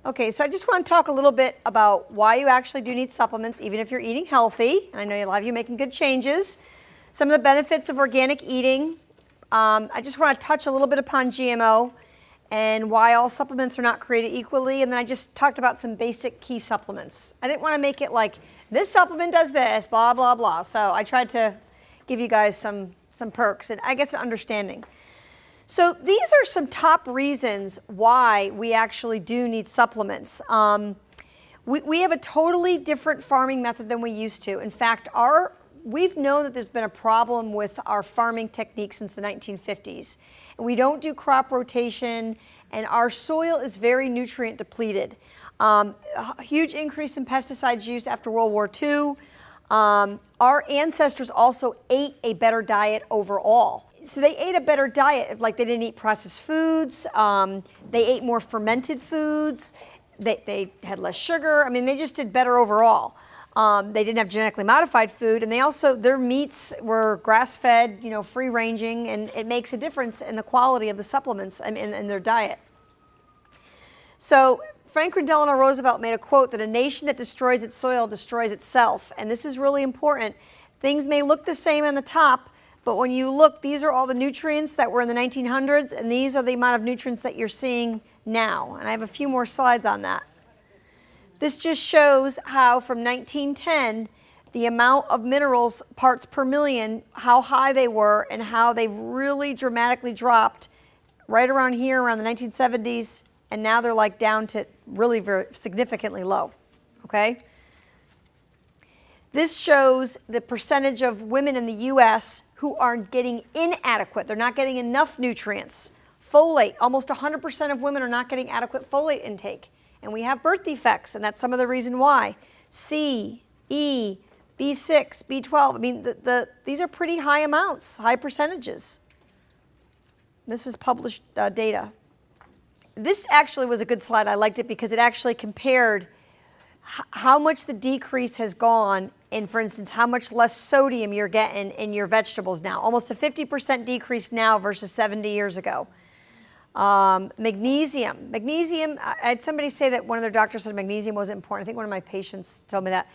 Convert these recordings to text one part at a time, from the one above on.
Okay, so I just want to talk a little bit about why you actually do need supplements, even if you're eating healthy. And I know a lot of you are making good changes. Some of the benefits of organic eating. I just want to touch a little bit upon GMO and why all supplements are not created equally. And then I just talked about some basic key supplements. I didn't want to make it like, this supplement does this, blah, blah, blah. So I tried to give you guys some perks and I guess an understanding. So these are some top reasons why we actually do need supplements. We have a totally different farming method than we used to. In fact, we've known that there's been a problem with our farming technique since the 1950s. And we don't do crop rotation, and our soil is very nutrient depleted. A huge increase in pesticides use after World War II. Our ancestors also ate a better diet overall. So they ate a better diet, like they didn't eat processed foods, they ate more fermented foods, they had less sugar. I mean, they just did better overall. They didn't have genetically modified food, and their meats were grass-fed, free-ranging, and it makes a difference in the quality of the supplements and in their diet. So Franklin Delano Roosevelt made a quote that a nation that destroys its soil destroys itself, and this is really important. Things may look the same on the top, but when you look, these are all the nutrients that were in the 1900s, and these are the amount of nutrients that you're seeing now. And I have a few more slides on that. This just shows how from 1910, the amount of minerals, parts per million, how high they were, and how they've really dramatically dropped right around here, around the 1970s, and now they're like down to really very significantly low, okay? This shows the percentage of women in the U.S. who are getting inadequate. They're not getting enough nutrients. Folate, almost 100% of women are not getting adequate folate intake. And we have birth defects, and that's some of the reason why. C, E, B6, B12, I mean, these are pretty high amounts, high percentages. This is published data. This actually was a good slide. I liked it because it actually compared how much the decrease has gone in, for instance, how much less sodium you're getting in your vegetables now. Almost a 50% decrease now versus 70 years ago. Magnesium. Magnesium, I had somebody say that one of their doctors said magnesium wasn't important. I think one of my patients told me that.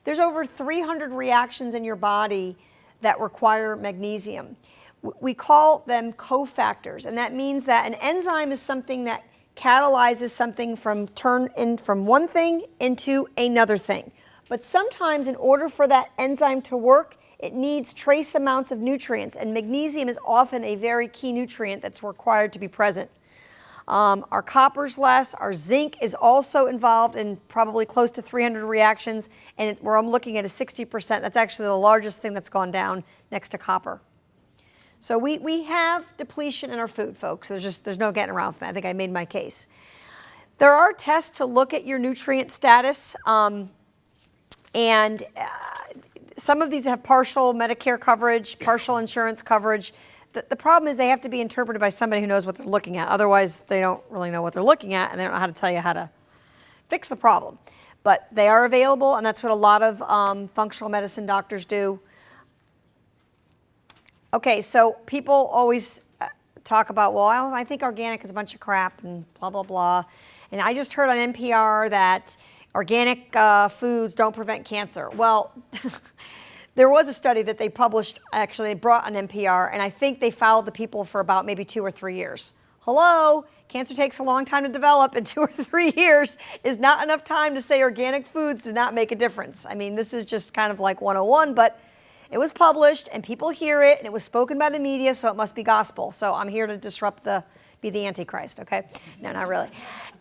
There's over 300 reactions in your body that require magnesium. We call them cofactors, and that means that an enzyme is something that catalyzes something from one thing into another thing. But sometimes in order for that enzyme to work, it needs trace amounts of nutrients, and magnesium is often a very key nutrient that's required to be present. Our copper's less, our zinc is also involved in probably close to 300 reactions, and where I'm looking at a 60%, that's actually the largest thing that's gone down next to copper. So we have depletion in our food, folks. There's no getting around from it. I think I made my case. There are tests to look at your nutrient status, and some of these have partial Medicare coverage, partial insurance coverage. The problem is they have to be interpreted by somebody who knows what they're looking at. Otherwise, they don't really know what they're looking at, and they don't know how to tell you how to fix the problem. But they are available, and that's what a lot of functional medicine doctors do. Okay, so people always talk about, well, I think organic is a bunch of crap and blah, blah, blah. And I just heard on NPR that organic foods don't prevent cancer. Well, there was a study that they published, actually, they brought on NPR, and I think they followed the people for about maybe 2 or 3 years. Hello, cancer takes a long time to develop, and 2 or 3 years is not enough time to say organic foods did not make a difference. I mean, this is just kind of like 101, but it was published, and people hear it, and it was spoken by the media, so it must be gospel. So I'm here to be the Antichrist, okay? No, not really.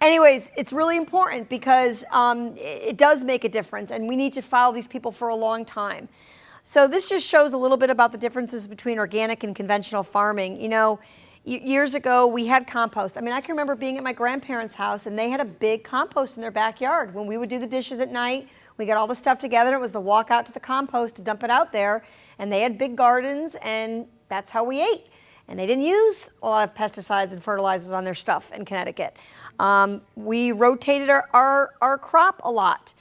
Anyways, it's really important because it does make a difference, and we need to follow these people for a long time. So this just shows a little bit about the differences between organic and conventional farming. Years ago, we had compost. I mean, I can remember being at my grandparents' house, and they had a big compost in their backyard. When we would do the dishes at night, we got all the stuff together. It was the walk out to the compost to dump it out there. And they had big gardens, and that's how we ate. And they didn't use a lot of pesticides and fertilizers on their stuff in Connecticut. We rotated our crop a lot.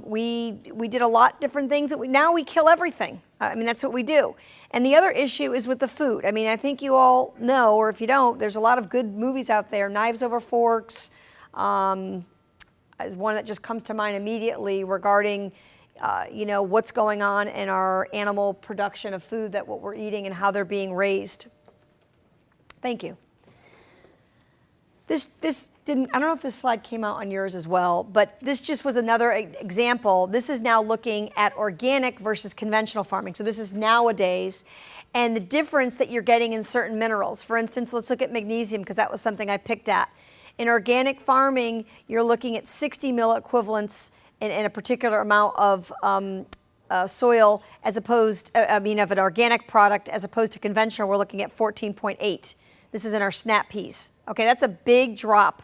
We did a lot different things. Now we kill everything. I mean, that's what we do. And the other issue is with the food. I mean, I think you all know, or if you don't, there's a lot of good movies out there, Knives Over Forks, is one that just comes to mind immediately regarding what's going on in our animal production of food, that what we're eating and how they're being raised. Thank you. This didn't, I don't know if this slide came out on yours as well, but this just was another example. This is now looking at organic versus conventional farming. So this is nowadays, and the difference that you're getting in certain minerals. For instance, let's look at magnesium, because that was something I picked at. In organic farming, you're looking at 60 mill equivalents in a particular amount of soil, as opposed, of an organic product, as opposed to conventional, we're looking at 14.8. This is in our snap peas. Okay, that's a big drop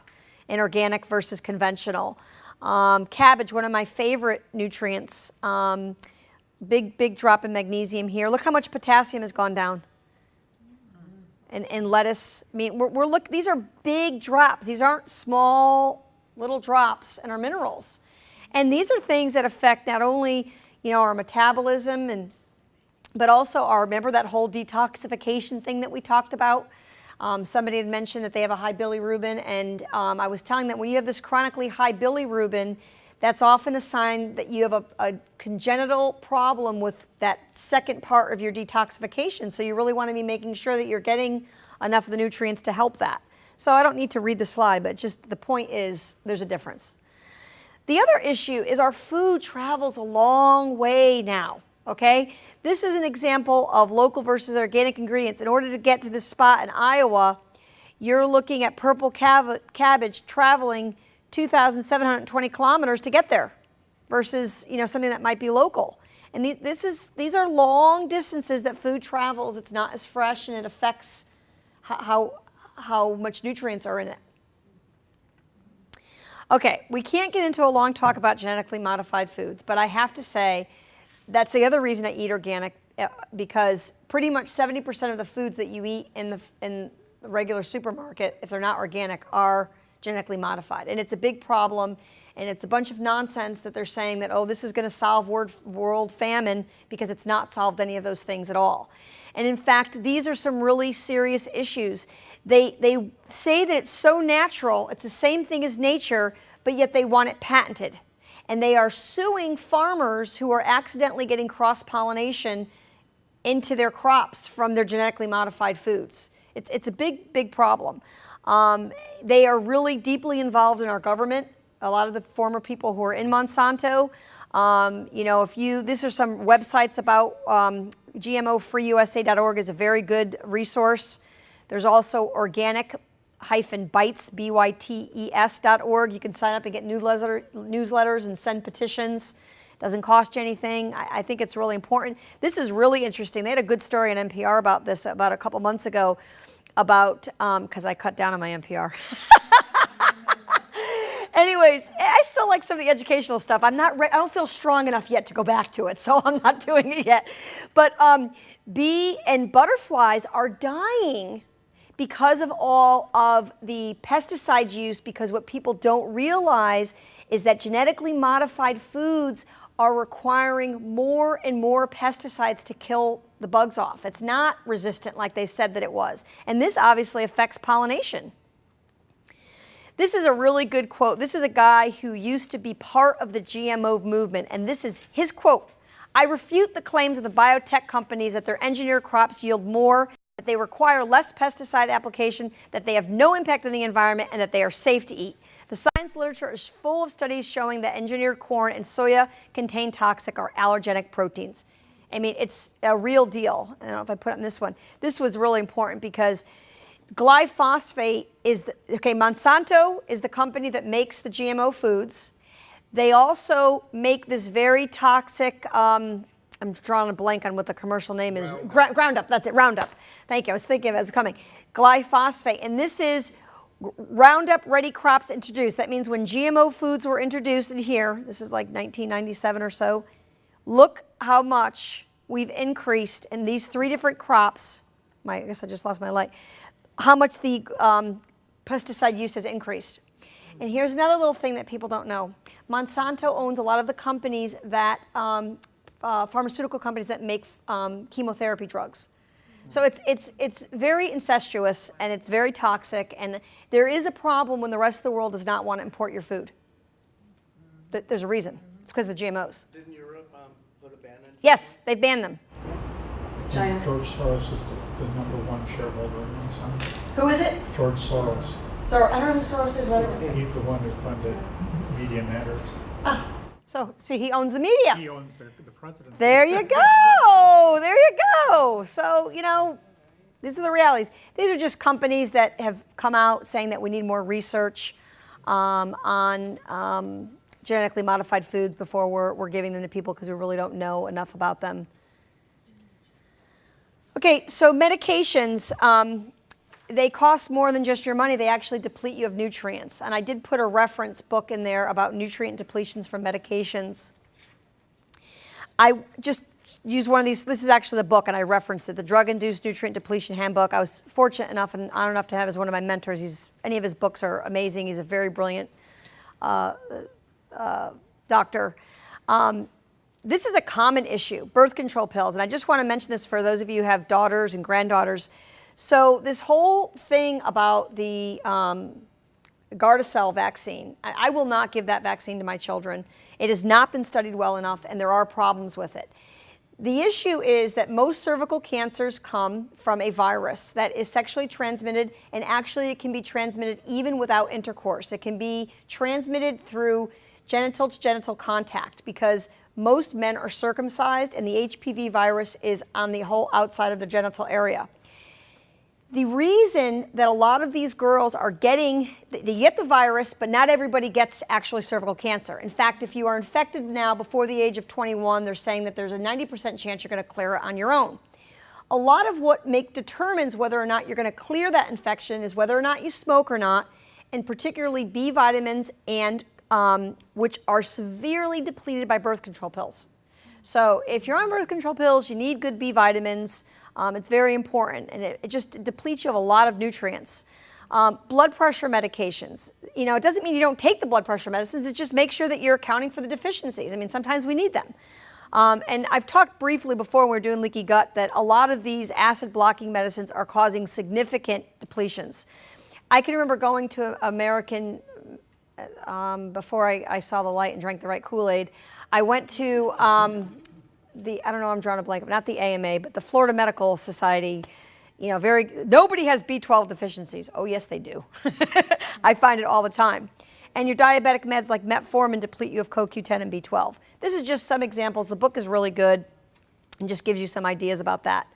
in organic versus conventional. Cabbage, one of my favorite nutrients. Big drop in magnesium here. Look how much potassium has gone down. And lettuce, I mean, these are big drops. These aren't small little drops in our minerals. And these are things that affect not only, our metabolism, but also remember that whole detoxification thing that we talked about? Somebody had mentioned that they have a high bilirubin, and I was telling that when you have this chronically high bilirubin, that's often a sign that you have a congenital problem with that second part of your detoxification. So you really want to be making sure that you're getting enough of the nutrients to help that. So I don't need to read the slide, but just the point is there's a difference. The other issue is our food travels a long way now. Okay, this is an example of local versus organic ingredients. In order to get to this spot in Iowa, you're looking at purple cabbage traveling 2,720 kilometers to get there, versus something that might be local. And these are long distances that food travels. It's not as fresh, and it affects how much nutrients are in it. Okay, we can't get into a long talk about genetically modified foods, but I have to say, that's the other reason I eat organic, because pretty much 70% of the foods that you eat in the regular supermarket, if they're not organic, are genetically modified. And it's a big problem, and it's a bunch of nonsense that they're saying that, oh, this is going to solve world famine, because it's not solved any of those things at all. And in fact, these are some really serious issues. They say that it's so natural, it's the same thing as nature, but yet they want it patented. And they are suing farmers who are accidentally getting cross-pollination into their crops from their genetically modified foods. It's a big problem. They are really deeply involved in our government. A lot of the former people who are in Monsanto, these are some websites about GMOfreeusa.org is a very good resource. There's also organic-bytes, bytes.org. You can sign up and get newsletters and send petitions. Doesn't cost you anything. I think it's really important. This is really interesting. They had a good story on NPR about this about a couple months ago, about, because I cut down on my NPR. Anyways, I still like some of the educational stuff. I don't feel strong enough yet to go back to it, so I'm not doing it yet. But bee and butterflies are dying because of all of the pesticide use, because what people don't realize is that genetically modified foods are requiring more and more pesticides to kill the bugs off. It's not resistant like they said that it was. And this obviously affects pollination. This is a really good quote. This is a guy who used to be part of the GMO movement, and this is his quote. "I refute the claims of the biotech companies that their engineered crops yield more, that they require less pesticide application, that they have no impact on the environment, and that they are safe to eat. The science literature is full of studies showing that engineered corn and soya contain toxic or allergenic proteins." I mean, it's a real deal. I don't know if I put it on this one. This was really important because glyphosate is, Monsanto is the company that makes the GMO foods. They also make this very toxic, I'm drawing a blank on what the commercial name is. Roundup, that's it, Roundup. Thank you, I was thinking of it as coming. Glyphosate, and this is Roundup Ready crops introduced. That means when GMO foods were introduced in here, this is like 1997 or so, look how much we've increased in these three different crops. I guess I just lost my light. How much the pesticide use has increased. And here's another little thing that people don't know. Monsanto owns a lot of the companies that, pharmaceutical companies that make chemotherapy drugs. So it's very incestuous and it's very toxic, and there is a problem when the rest of the world does not want to import your food. There's a reason. It's because of the GMOs. Didn't Europe put a ban in? Yes, they banned them. George Soros is the number one shareholder in Monsanto. Who is it? George Soros. So I don't know who Soros is. What is it? He's the one who funded Media Matters. So see, he owns the media. He owns the presidency. There you go. There you go. So, these are the realities. These are just companies that have come out saying that we need more research on genetically modified foods before we're giving them to people because we really don't know enough about them. Okay, so medications, they cost more than just your money. They actually deplete you of nutrients. And I did put a reference book in there about nutrient depletions from medications. I just used one of these. This is actually the book, and I referenced it, the Drug-Induced Nutrient Depletion Handbook. I was fortunate enough and honored enough to have as one of my mentors. Any of his books are amazing. He's a very brilliant doctor. This is a common issue, birth control pills. And I just want to mention this for those of you who have daughters and granddaughters. So this whole thing about the Gardasil vaccine, I will not give that vaccine to my children. It has not been studied well enough, and there are problems with it. The issue is that most cervical cancers come from a virus that is sexually transmitted, and actually it can be transmitted even without intercourse. It can be transmitted through genital to genital contact because most men are circumcised and the HPV virus is on the whole outside of the genital area. The reason that a lot of these girls are they get the virus, but not everybody gets actually cervical cancer. In fact, if you are infected now before the age of 21, they're saying that there's a 90% chance you're going to clear it on your own. A lot of what determines whether or not you're going to clear that infection is whether or not you smoke or not, and particularly B vitamins, and which are severely depleted by birth control pills. So if you're on birth control pills, you need good B vitamins. It's very important, and it just depletes you of a lot of nutrients. Blood pressure medications. It doesn't mean you don't take the blood pressure medicines. It just makes sure that you're accounting for the deficiencies. I mean, sometimes we need them. And I've talked briefly before when we were doing leaky gut that a lot of these acid-blocking medicines are causing significant depletions. I can remember going to American, before I saw the light and drank the right Kool-Aid, I went to I don't know, I'm drawing a blank, not the AMA, but the Florida Medical Society. Nobody has B12 deficiencies. Oh, yes, they do. I find it all the time. And your diabetic meds like metformin deplete you of CoQ10 and B12. This is just some examples. The book is really good and just gives you some ideas about that.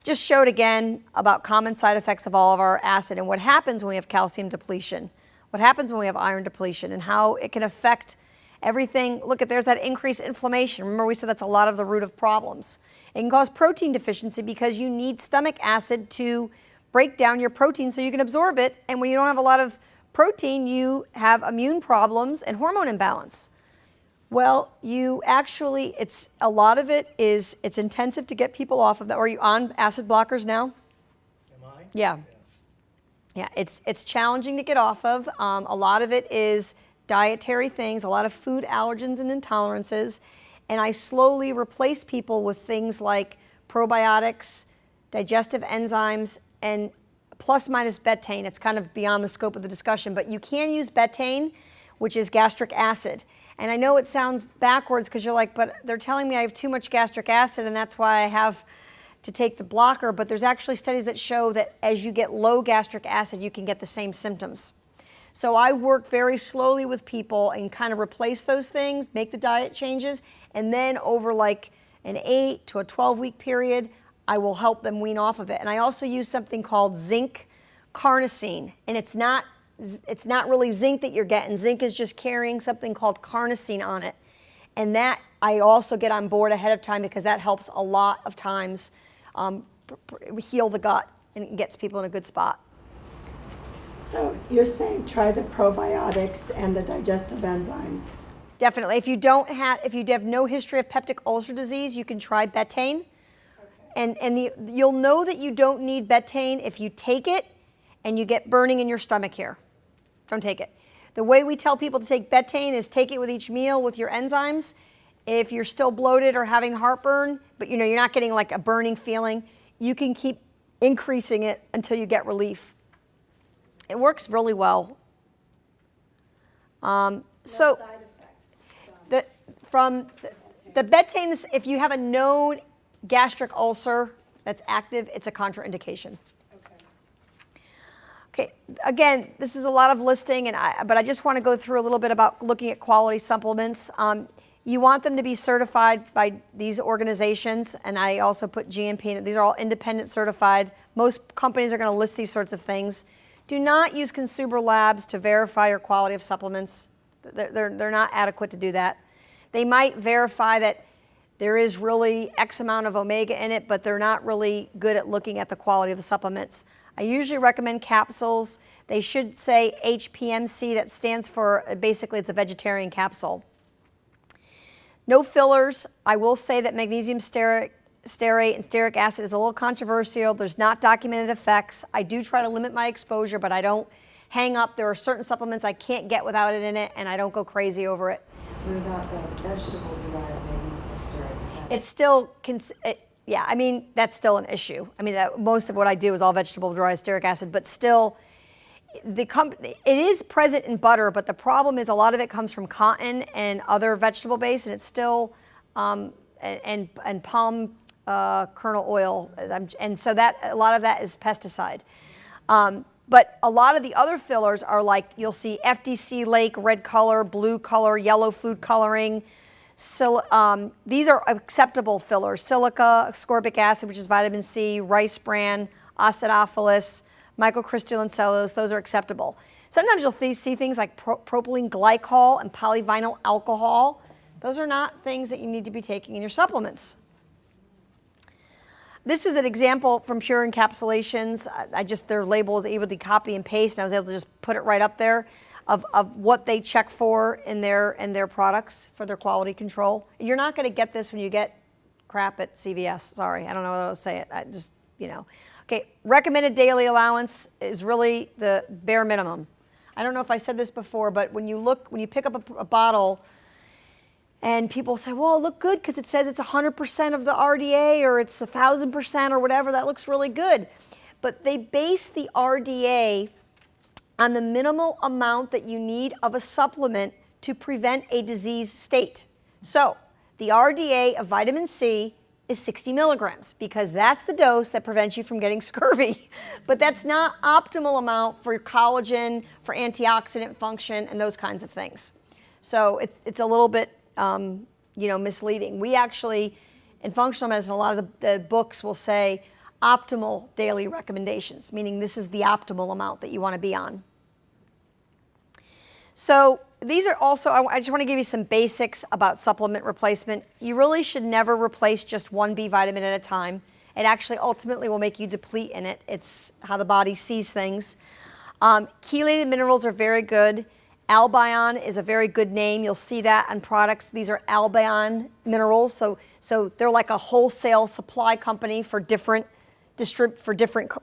Just showed again about common side effects of all of our acid and what happens when we have calcium depletion, what happens when we have iron depletion, and how it can affect everything. Look, there's that increased inflammation. Remember, we said that's a lot of the root of problems. It can cause protein deficiency because you need stomach acid to break down your protein so you can absorb it. And when you don't have a lot of protein, you have immune problems and hormone imbalance. Well, a lot of it is, it's intensive to get people off of that. Are you on acid blockers now? Am I? Yeah. Yeah, it's challenging to get off of. A lot of it is dietary things, a lot of food allergens and intolerances, and I slowly replace people with things like probiotics, digestive enzymes, and plus minus betaine. It's kind of beyond the scope of the discussion, but you can use betaine, which is gastric acid. And I know it sounds backwards because you're like, but they're telling me I have too much gastric acid and that's why I have to take the blocker, but there's actually studies that show that as you get low gastric acid, you can get the same symptoms. So I work very slowly with people and kind of replace those things, make the diet changes, and then over like an 8 to a 12-week period, I will help them wean off of it. And I also use something called zinc carnosine, and it's not really zinc that you're getting. Zinc is just carrying something called carnosine on it. And that I also get on board ahead of time because that helps a lot of times heal the gut and it gets people in a good spot. So you're saying try the probiotics and the digestive enzymes. Definitely. If you have no history of peptic ulcer disease, you can try betaine. Okay. And you'll know that you don't need betaine if you take it and you get burning in your stomach here. Don't take it. The way we tell people to take betaine is take it with each meal with your enzymes. If you're still bloated or having heartburn, but you're not getting like a burning feeling, you can keep increasing it until you get relief. It works really well. So side effects from the betaine, if you have a known gastric ulcer that's active, it's a contraindication. Okay, again, this is a lot of listing, but I just want to go through a little bit about looking at quality supplements. You want them to be certified by these organizations, and I also put GMP in it. These are all independent certified. Most companies are going to list these sorts of things. Do not use consumer labs to verify your quality of supplements. They're not adequate to do that. They might verify that there is really X amount of omega in it, but they're not really good at looking at the quality of the supplements. I usually recommend capsules. They should say HPMC, that stands for, basically it's a vegetarian capsule. No fillers. I will say that magnesium stearate and stearic acid is a little controversial. There's not documented effects. I do try to limit my exposure, but I don't hang up. There are certain supplements I can't get without it in it, and I don't go crazy over it. What about the vegetable-derived magnesium stearate? It's still, yeah, I mean, that's still an issue. I mean, most of what I do is all vegetable-derived stearic acid, but still, it is present in butter, but the problem is a lot of it comes from cotton and other vegetable-based, and it's still, and palm kernel oil, and so that a lot of that is pesticide. But a lot of the other fillers are like, you'll see FDC Lake, red color, blue color, yellow food coloring. These are acceptable fillers. Silica, ascorbic acid, which is vitamin C, rice bran, acidophilus, microcrystalline cellulose, those are acceptable. Sometimes you'll see things like propylene glycol and polyvinyl alcohol. Those are not things that you need to be taking in your supplements. This is an example from Pure Encapsulations. Their label is able to copy and paste, and I was able to just put it right up there of what they check for in their products for their quality control. You're not going to get this when you get crap at CVS. Sorry, I don't know how to say it. Okay, recommended daily allowance is really the bare minimum. I don't know if I said this before, but when you pick up a bottle, and people say, well, it looked good because it says it's 100% of the RDA or it's 1,000% or whatever. That looks really good. But they base the RDA on the minimal amount that you need of a supplement to prevent a disease state. So the RDA of vitamin C is 60 milligrams because that's the dose that prevents you from getting scurvy. But that's not optimal amount for collagen, for antioxidant function, and those kinds of things. So it's a little bit misleading. We actually, in functional medicine, a lot of the books will say optimal daily recommendations, meaning this is the optimal amount that you want to be on. So these are also, I just want to give you some basics about supplement replacement. You really should never replace just one B vitamin at a time. It actually ultimately will make you deplete in it. It's how the body sees things. Chelated minerals are very good. Albion is a very good name. You'll see that on products. These are Albion minerals. So they're like a wholesale supply company for different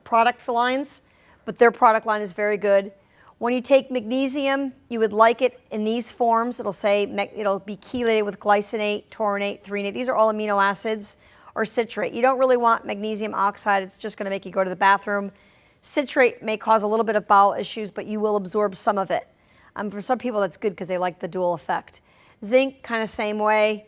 product lines, but their product line is very good. When you take magnesium, you would like it in these forms. It'll be chelated with glycinate, taurinate, threonate. These are all amino acids, or citrate. You don't really want magnesium oxide. It's just going to make you go to the bathroom. Citrate may cause a little bit of bowel issues, but you will absorb some of it. For some people, that's good because they like the dual effect. Zinc, kind of same way.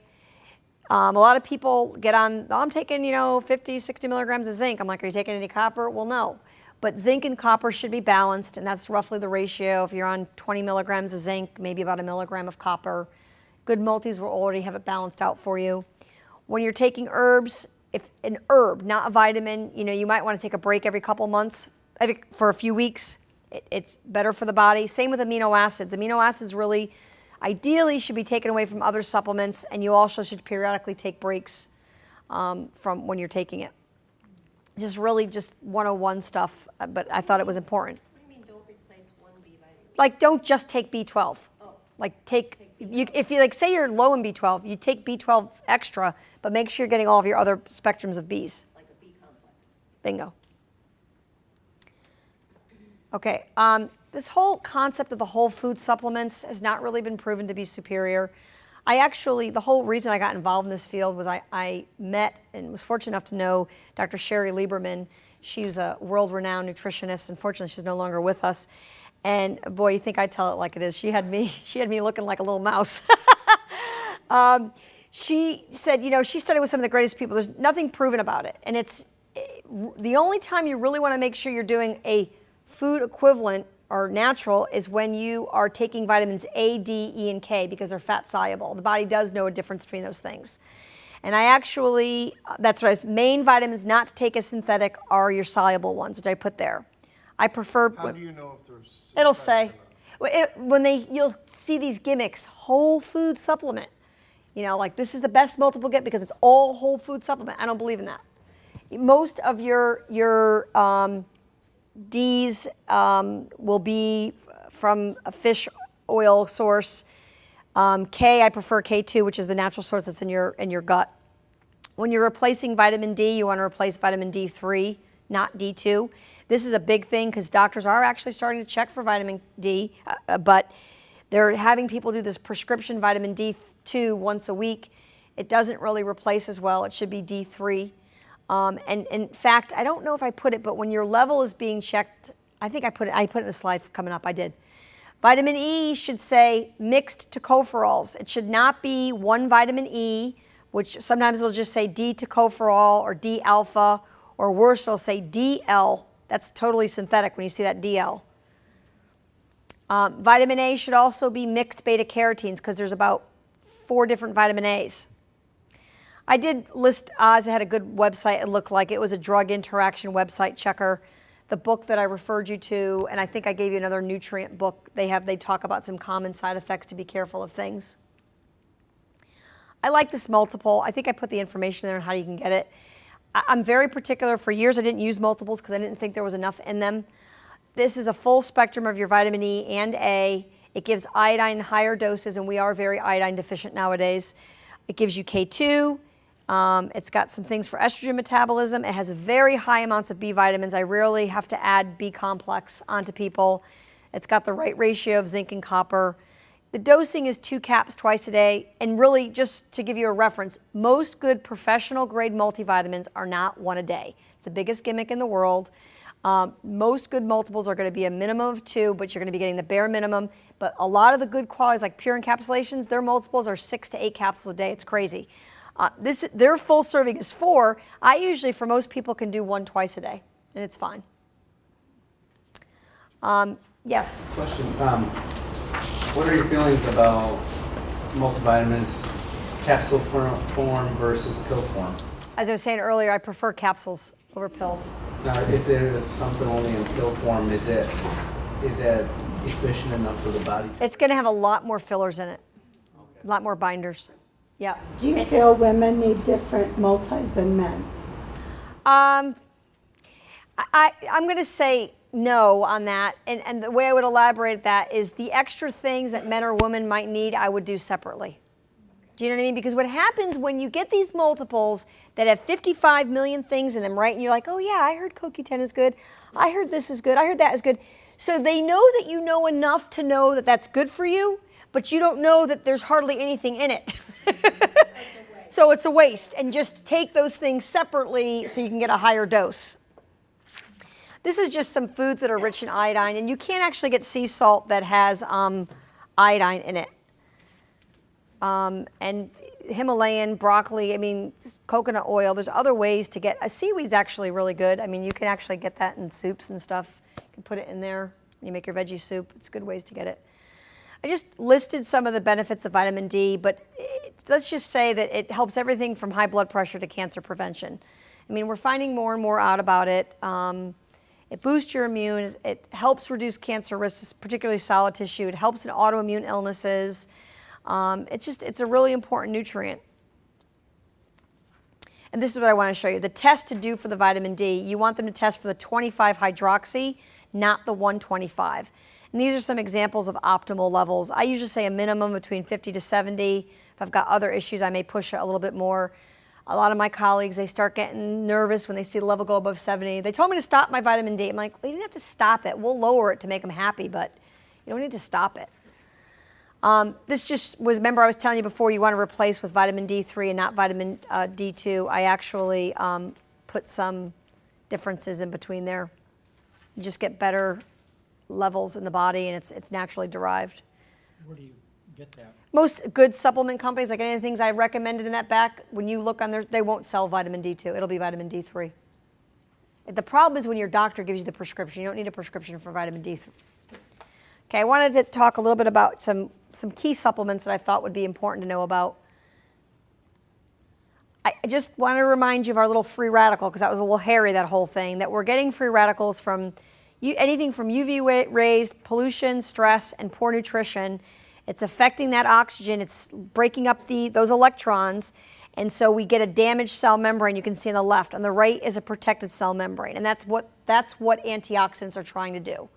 A lot of people get on, I'm taking, 50, 60 milligrams of zinc. I'm like, are you taking any copper? Well, no. But zinc and copper should be balanced, and that's roughly the ratio. If you're on 20 milligrams of zinc, maybe about a milligram of copper. Good multis will already have it balanced out for you. When you're taking herbs, if an herb, not a vitamin, you might want to take a break every couple months, for a few weeks. It's better for the body. Same with amino acids. Amino acids really, ideally, should be taken away from other supplements, and you also should periodically take breaks from when you're taking it. Just 101 stuff, but I thought it was important. What do you mean don't replace one B vitamin? Like, don't just take B12. Oh. Like, if you say you're low in B12, you take B12 extra, but make sure you're getting all of your other spectrums of Bs. Like a B complex. Bingo. Okay, this whole concept of the whole food supplements has not really been proven to be superior. I actually, the whole reason I got involved in this field was I met and was fortunate enough to know Dr. Sherry Lieberman. She was a world-renowned nutritionist. Unfortunately, she's no longer with us. And boy, you think I tell it like it is. She had me looking like a little mouse. She said, she studied with some of the greatest people. There's nothing proven about it. And it's the only time you really want to make sure you're doing a food equivalent or natural is when you are taking vitamins A, D, E, and K because they're fat soluble. The body does know a difference between those things. And I actually, that's what main vitamins not to take as synthetic are your soluble ones, which I put there. I prefer. How do you know if there's? It'll say, you'll see these gimmicks, whole food supplement. Like this is the best multiple get because it's all whole food supplement. I don't believe in that. Most of your D's will be from a fish oil source. K, I prefer K2, which is the natural source that's in your gut. When you're replacing vitamin D, you want to replace vitamin D3, not D2. This is a big thing because doctors are actually starting to check for vitamin D, but they're having people do this prescription vitamin D2 once a week. It doesn't really replace as well. It should be D3. And in fact, I don't know if I put it, but when your level is being checked, I think I put it in the slide coming up, I did. Vitamin E should say mixed tocopherols. It should not be one vitamin E, which sometimes it'll just say D-tocopherol or D-alpha, or worse, it'll say DL. That's totally synthetic when you see that DL. Vitamin A should also be mixed beta-carotenes because there's about 4 different vitamin A's. I did list Oz. It had a good website. It looked like it was a drug interaction website checker. The book that I referred you to, and I think I gave you another nutrient book. They talk about some common side effects to be careful of things. I like this multiple. I think I put the information there on how you can get it. I'm very particular. For years, I didn't use multiples because I didn't think there was enough in them. This is a full spectrum of your vitamin E and A. It gives iodine in higher doses, and we are very iodine deficient nowadays. It gives you K2. It's got some things for estrogen metabolism. It has very high amounts of B vitamins. I rarely have to add B complex onto people. It's got the right ratio of zinc and copper. The dosing is 2 caps twice a day. And really, just to give you a reference, most good professional grade multivitamins are not 1 a day. It's the biggest gimmick in the world. Most good multiples are going to be a minimum of 2, but you're going to be getting the bare minimum. But a lot of the good qualities, like pure encapsulations, their multiples are 6 to 8 capsules a day. It's crazy. Their full serving is 4. I usually, for most people, can do 1 twice a day, and it's fine. Yes? Question. What are your feelings about multivitamins, capsule form versus pill form? As I was saying earlier, I prefer capsules over pills. Now, if there is something only in pill form, is that efficient enough for the body? It's going to have a lot more fillers in it, a lot more binders. Yeah. Do you feel women need different multis than men? I'm going to say no on that. And the way I would elaborate that is the extra things that men or women might need, I would do separately. Do you know what I mean? Because what happens when you get these multiples that have 55 million things in them, right? And you're like, oh yeah, I heard CoQ10 is good. I heard this is good. I heard that is good. So they know that you know enough to know that that's good for you, but you don't know that there's hardly anything in it. So it's a waste. And just take those things separately so you can get a higher dose. This is just some foods that are rich in iodine, and you can't actually get sea salt that has iodine in it. And Himalayan, broccoli, I mean, just coconut oil. There's other ways to get, seaweed's actually really good. I mean, you can actually get that in soups and stuff. You can put it in there when you make your veggie soup. It's good ways to get it. I just listed some of the benefits of vitamin D, but let's just say that it helps everything from high blood pressure to cancer prevention. I mean, we're finding more and more out about it. It boosts your immune. It helps reduce cancer risks, particularly solid tissue. It helps in autoimmune illnesses. It's a really important nutrient. And this is what I want to show you. The test to do for the vitamin D, you want them to test for the 25 hydroxy, not the 125. And these are some examples of optimal levels. I usually say a minimum between 50 to 70. If I've got other issues, I may push it a little bit more. A lot of my colleagues, they start getting nervous when they see the level go above 70. They told me to stop my vitamin D. I'm like, well, you didn't have to stop it. We'll lower it to make them happy, but you don't need to stop it. This just was, remember I was telling you before, you want to replace with vitamin D3 and not vitamin D2. I actually put some differences in between there. You just get better levels in the body, and it's naturally derived. Where do you get that? Most good supplement companies, like any of the things I recommended in that back, when you look on there, they won't sell vitamin D2. It'll be vitamin D3. The problem is when your doctor gives you the prescription. You don't need a prescription for vitamin D3. Okay, I wanted to talk a little bit about some key supplements that I thought would be important to know about. I just want to remind you of our little free radical, because that was a little hairy, that whole thing, that we're getting free radicals from anything from UV rays, pollution, stress, and poor nutrition. It's affecting that oxygen. It's breaking up those electrons. And so we get a damaged cell membrane. You can see on the left. On the right is a protected cell membrane. And that's what antioxidants are trying to do.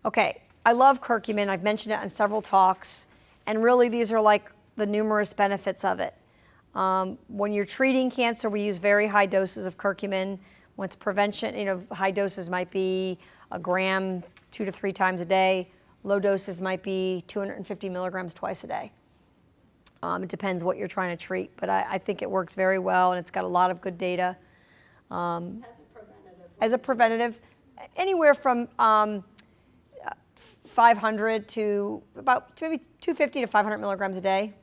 Okay, I love curcumin. I've mentioned it on several talks. And really, these are like the numerous benefits of it. When you're treating cancer, we use very high doses of curcumin. When it's prevention, high doses might be a gram 2 to 3 times a day. Low doses might be 250 milligrams twice a day. It depends what you're trying to treat, but I think it works very well, and it's got a lot of good data. As a preventative, anywhere from 500 to about maybe 250 to 500 milligrams a day.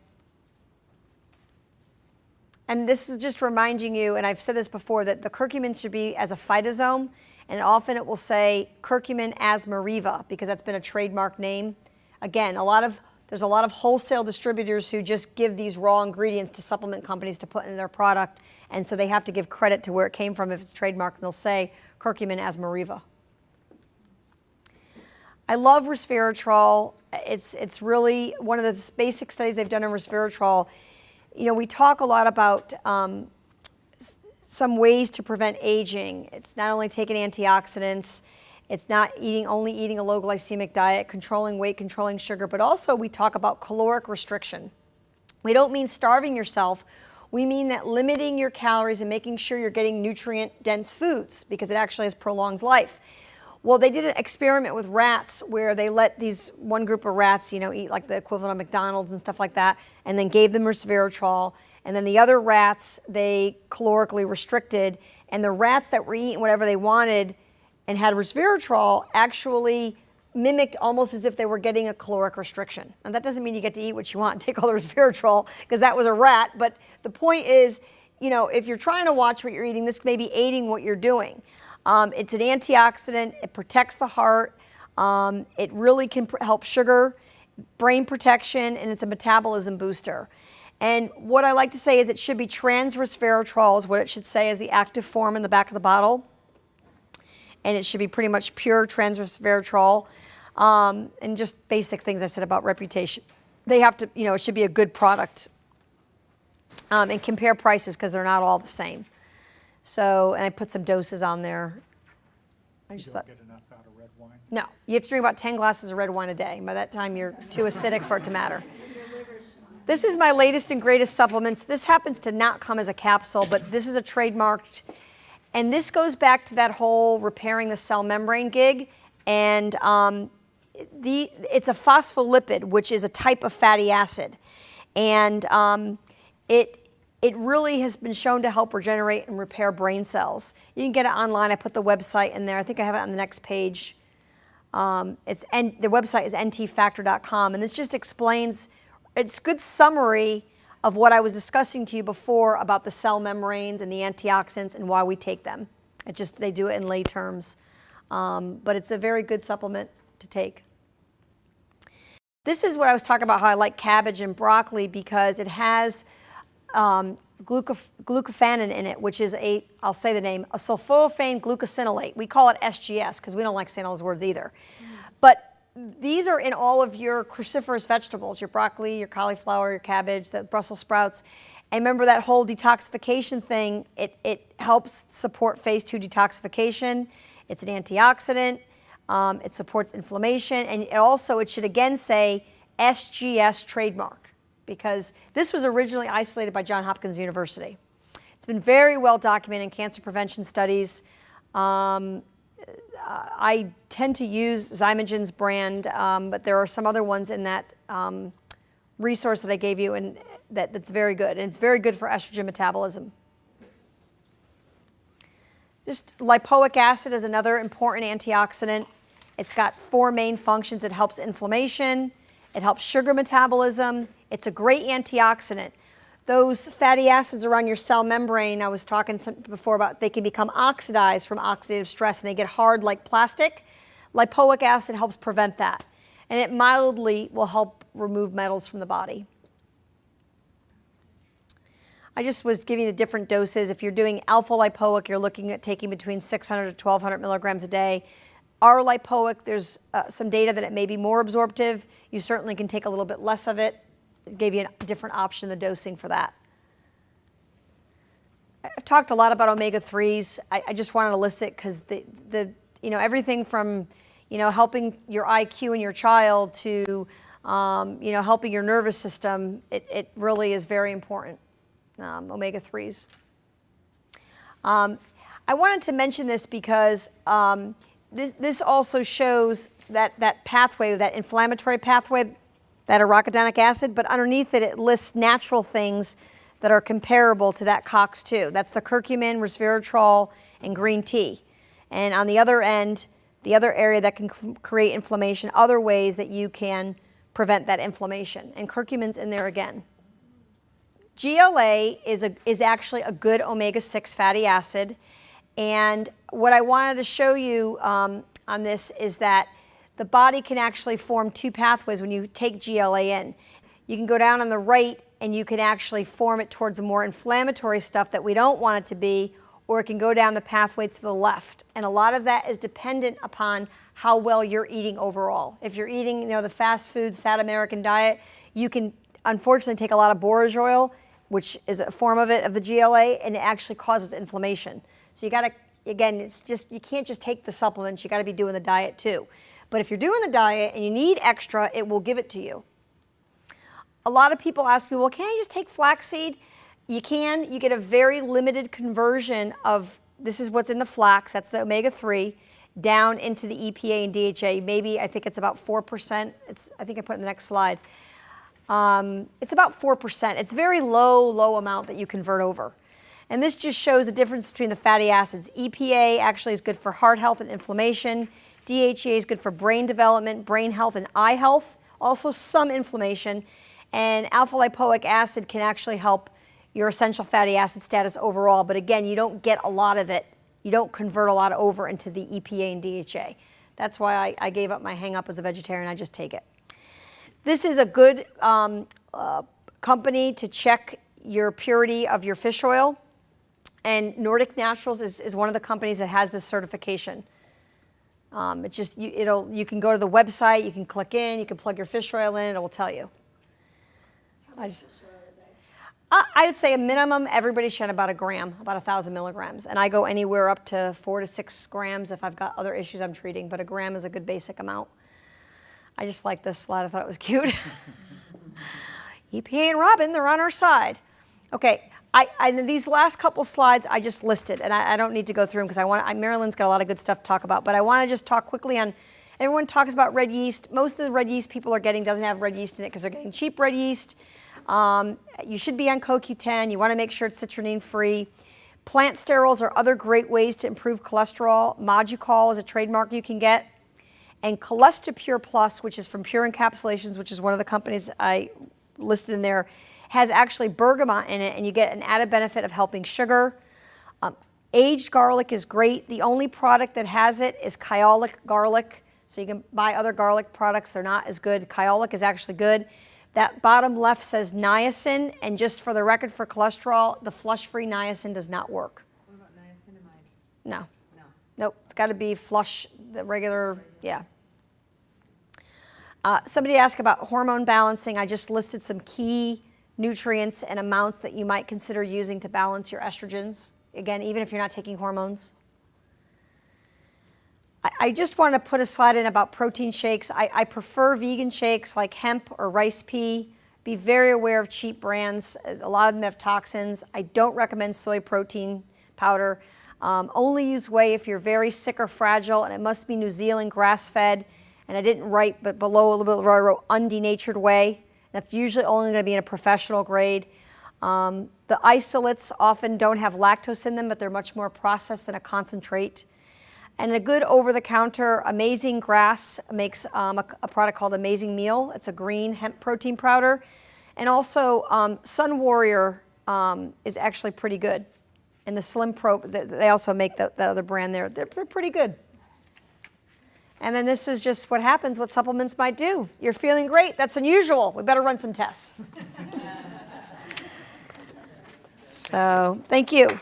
And this is just reminding you, and I've said this before, that the curcumin should be as a phytosome, and often it will say curcumin asmariva, because that's been a trademark name. Again, there's a lot of wholesale distributors who just give these raw ingredients to supplement companies to put in their product, and so they have to give credit to where it came from if it's trademarked, and they'll say curcumin asmariva. I love resveratrol. It's really one of the basic studies they've done on resveratrol. We talk a lot about some ways to prevent aging. It's not only taking antioxidants, it's not only eating a low glycemic diet, controlling weight, controlling sugar, but also we talk about caloric restriction. We don't mean starving yourself. We mean that limiting your calories and making sure you're getting nutrient-dense foods, because it actually has prolongs life. Well, they did an experiment with rats where they let one group of rats, eat like the equivalent of McDonald's and stuff like that, and then gave them resveratrol. And then the other rats, they calorically restricted. And the rats that were eating whatever they wanted and had resveratrol actually mimicked almost as if they were getting a caloric restriction. And that doesn't mean you get to eat what you want and take all the resveratrol, because that was a rat. But the point is, if you're trying to watch what you're eating, this may be aiding what you're doing. It's an antioxidant. It protects the heart. It really can help sugar, brain protection, and it's a metabolism booster. And what I like to say is it should be trans resveratrol is what it should say as the active form in the back of the bottle. And it should be pretty much pure trans resveratrol. And just basic things I said about reputation. They have to, it should be a good product. And compare prices, because they're not all the same. So, and I put some doses on there. I just thought, get enough out of red wine? no, you have to drink about 10 glasses of red wine a day. By that time, you're too acidic for it to matter. This is my latest and greatest supplements. This happens to not come as a capsule, but this is a trademarked. And this goes back to that whole repairing the cell membrane gig. And it's a phospholipid, which is a type of fatty acid. And it really has been shown to help regenerate and repair brain cells. You can get it online. I put the website in there. I think I have it on the next page. The website is ntfactor.com, and this just explains, it's a good summary of what I was discussing to you before about the cell membranes and the antioxidants and why we take them. They do it in lay terms. But it's a very good supplement to take. This is what I was talking about, how I like cabbage and broccoli, because it has glucophananin in it, which is I'll say the name, a sulforaphane glucosinolate. We call it SGS because we don't like saying all those words either. But these are in all of your cruciferous vegetables, your broccoli, your cauliflower, your cabbage, the Brussels sprouts. And remember that whole detoxification thing, it helps support phase 2 detoxification. It's an antioxidant. It supports inflammation. And it should again say SGS trademark, because this was originally isolated by Johns Hopkins University. It's been very well documented in cancer prevention studies. I tend to use Zymogen's brand, but there are some other ones in that resource that I gave you, and that's very good. And it's very good for estrogen metabolism. Just lipoic acid is another important antioxidant. It's got 4 main functions. It helps inflammation. It helps sugar metabolism. It's a great antioxidant. Those fatty acids around your cell membrane, I was talking before about, they can become oxidized from oxidative stress and they get hard like plastic. Lipoic acid helps prevent that. And it mildly will help remove metals from the body. I just was giving the different doses. If you're doing alpha lipoic, you're looking at taking between 600 to 1200 milligrams a day. R lipoic, there's some data that it may be more absorptive. You certainly can take a little bit less of it. It gave you a different option, the dosing for that. I've talked a lot about omega-3s. I just wanted to list it because everything from helping your IQ in your child to helping your nervous system, it really is very important. Omega-3s. I wanted to mention this because this also shows that pathway, that inflammatory pathway, that arachidonic acid, but underneath it, it lists natural things that are comparable to that COX-2. That's the curcumin, resveratrol, and green tea. And on the other end, the other area that can create inflammation, other ways that you can prevent that inflammation. And curcumin's in there again. GLA is actually a good omega-6 fatty acid. And what I wanted to show you on this is that the body can actually form 2 pathways when you take GLA in. You can go down on the right and you can actually form it towards the more inflammatory stuff that we don't want it to be, or it can go down the pathway to the left. And a lot of that is dependent upon how well you're eating overall. If you're eating the fast food, sad American diet, you can unfortunately take a lot of borage oil, which is a form of it, of the GLA, and it actually causes inflammation. So you gotta, again, you can't just take the supplements, you gotta be doing the diet too. But if you're doing the diet and you need extra, it will give it to you. A lot of people ask me, well, can't I just take flaxseed? You can. You get a very limited conversion of, this is what's in the flax, that's the omega-3, down into the EPA and DHA. Maybe, I think it's about 4%. I think I put it in the next slide. It's about 4%. It's very low amount that you convert over. And this just shows the difference between the fatty acids. EPA actually is good for heart health and inflammation. DHA is good for brain development, brain health, and eye health. Also some inflammation. And alpha lipoic acid can actually help your essential fatty acid status overall. But again, you don't get a lot of it. You don't convert a lot over into the EPA and DHA. That's why I gave up my hang up as a vegetarian. I just take it. This is a good company to check your purity of your fish oil. And Nordic Naturals is one of the companies that has this certification. It's just, you can go to the website, you can click in, you can plug your fish oil in, it will tell you. I would say a minimum, everybody should have about a gram, about 1,000 milligrams. And I go anywhere up to 4 to 6 grams if I've got other issues I'm treating, but a gram is a good basic amount. I just like this slide, I thought it was cute. EPA and Robin, they're on our side. Okay. These last couple slides I just listed, and I don't need to go through them because Marilyn's got a lot of good stuff to talk about, but I want to just talk quickly on, everyone talks about red yeast. Most of the red yeast people are getting doesn't have red yeast in it because they're getting cheap red yeast. You should be on CoQ10. You want to make sure it's citronine free. Plant sterols are other great ways to improve cholesterol. Moducol is a trademark you can get. And Cholestipure Plus, which is from Pure Encapsulations, which is one of the companies I listed in there, has actually bergamot in it, and you get an added benefit of helping sugar. Aged garlic is great. The only product that has it is Kyolic garlic. So you can buy other garlic products. They're not as good. Kyolic is actually good. That bottom left says niacin, and just for the record for cholesterol, the flush-free niacin does not work. What about niacinamide? No. No. Nope. It's got to be flush, the regular, yeah. Somebody asked about hormone balancing. I just listed some key nutrients and amounts that you might consider using to balance your estrogens. Again, even if you're not taking hormones. I just want to put a slide in about protein shakes. I prefer vegan shakes like hemp or rice pea. Be very aware of cheap brands. A lot of them have toxins. I don't recommend soy protein powder. Only use whey if you're very sick or fragile, and it must be New Zealand grass-fed. And I didn't write, but below a little bit, I wrote undenatured whey. That's usually only going to be in a professional grade. The isolates often don't have lactose in them, but they're much more processed than a concentrate. And a good over-the-counter Amazing Grass makes a product called Amazing Meal. It's a green hemp protein powder. And also Sun Warrior is actually pretty good. And the Slim Pro, they also make the other brand there. They're pretty good. And then this is just what happens, what supplements might do. You're feeling great. That's unusual. We better run some tests. So, thank you.